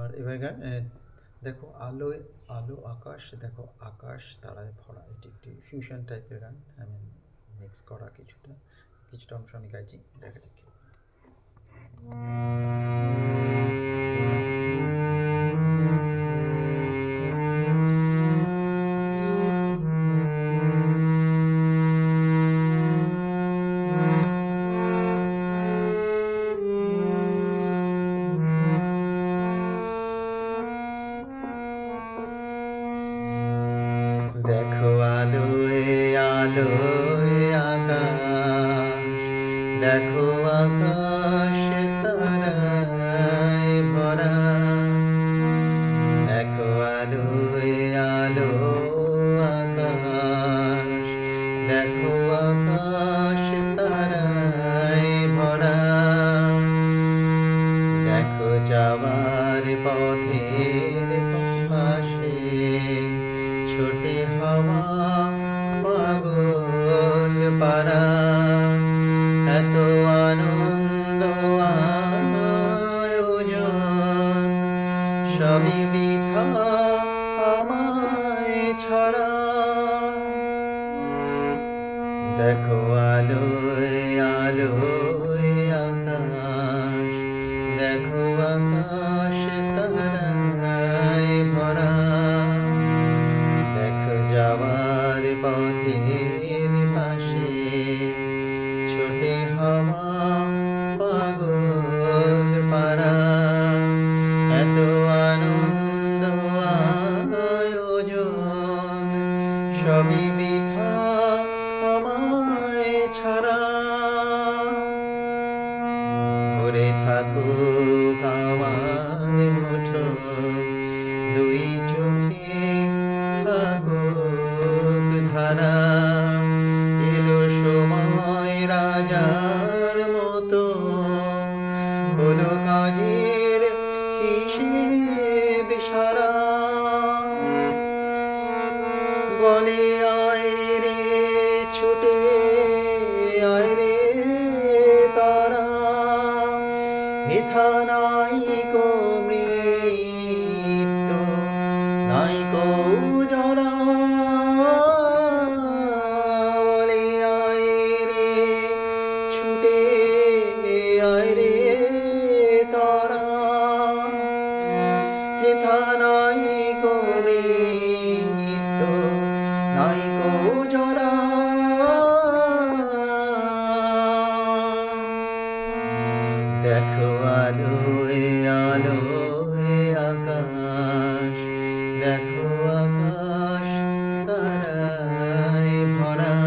আর এবার গান দেখো আলোয় আলো আকাশ, দেখো আকাশ তারায় ভরা, এটি একটি ফিউশন টাইপের গান। আমি মিক্স করা কিছুটা কিছুটা অংশ আমি গাইছি, দেখা যাক কি। দেখো আলোয় আলোয় আকাশ, দেখো আকাশ তারায় ভরা, দেখো আলোয় আলো আকাশ, দেখো আকাশ তারায় ভরা, দেখো যাওয়ার পথের পাশে ছোটে হাওয়া পাগল পারা, এত আনন্দ আয়োজন সবই বৃথা আমায় ছড়া, দেখো আলোয় আলোয় আকাশ, দেখো আকাশ তারায় ভরা, দেখো যাওয়ার পথের পাশে ছোটে হাওয়া পাগল পারা, এত আনন্দ আয়োজন সবই বৃথা আমায় ছাড়া, ভরে থাকুক আমার মুঠো দুই চোখে থাকুক ধারা, এলো সময় রাজার মতো হলো কাজের হিসেব সারা, বলে আয় রে ছুটে আয় রে তারা, হেথা নাই কো মৃত্যু নাই কো জরা, বলে আয় রে ছুটে আয় রে তারা, হেথা নাই কো মৃত্যু নাই কো জরা, দেখো আলোয় আলোয় আকাশ, দেখো আকাশ তারায় ভরা,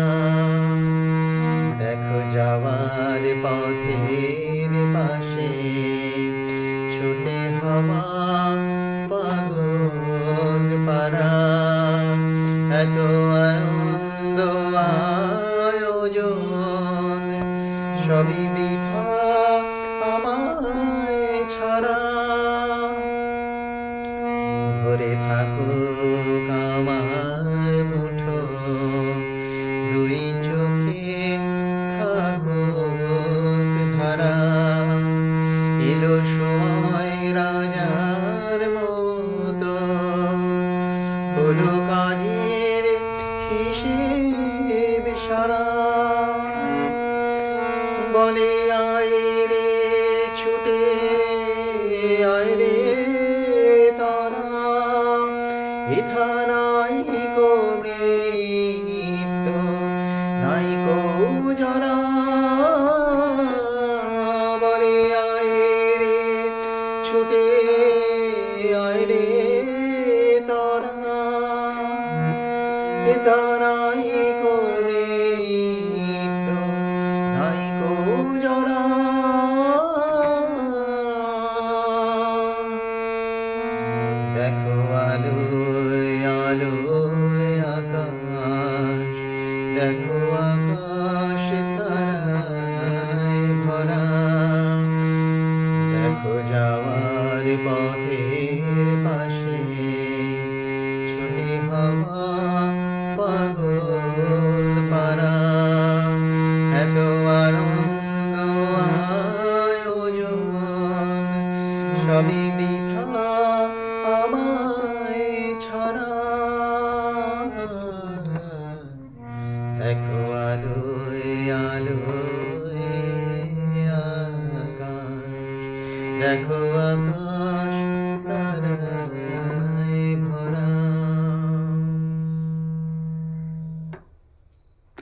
দেখো যাওয়ার পথের পাশে ছোটে হাওয়া পাগল পারা, এত আনন্দ আয়োজন সবই বৃথা আমায় ছাড়া, ভরে থাকুক আমার মুঠো দুই চোখে থাকুক ধারা, এলো সময় রাজার মতো হলো কাজের হিসেব সারা, বলে আয় রে ছুটে আয় রে তারা, হেথা নাই কো মৃত্যু নাই কো জরা, বলে আয় রে ছুটে আয় রে তারা, হেথা নাই কো মৃত্যু নাই কো জরা, দেখো আলোয় আলোয় আকাশ, দেখো আকাশ তারায় ভরা, দেখো যাওয়ার পথের পাশে ছোটে হাওয়া পাগল পারা, এত আনন্দ আয়োজন সবই বৃথা দেখো আকাশ